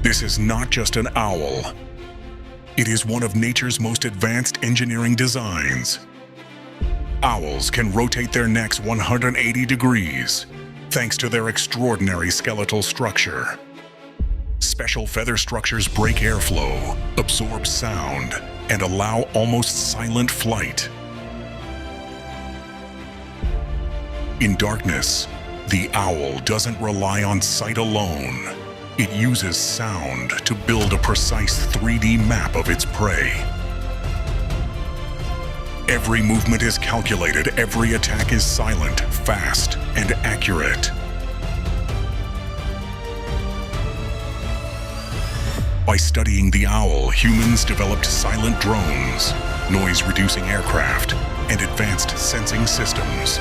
This is not just an owl. It is one of nature's most advanced engineering designs. Owls can rotate their necks 180 degrees, thanks to their extraordinary skeletal structure. Special feather structures break airflow, absorb sound, and allow almost silent flight. In darkness, the owl doesn't rely on sight alone. It uses sound to build a precise 3D map of its prey. Every movement is calculated, every attack is silent, fast, and accurate. By studying the owl, humans developed silent drones, noise-reducing aircraft, and advanced sensing systems.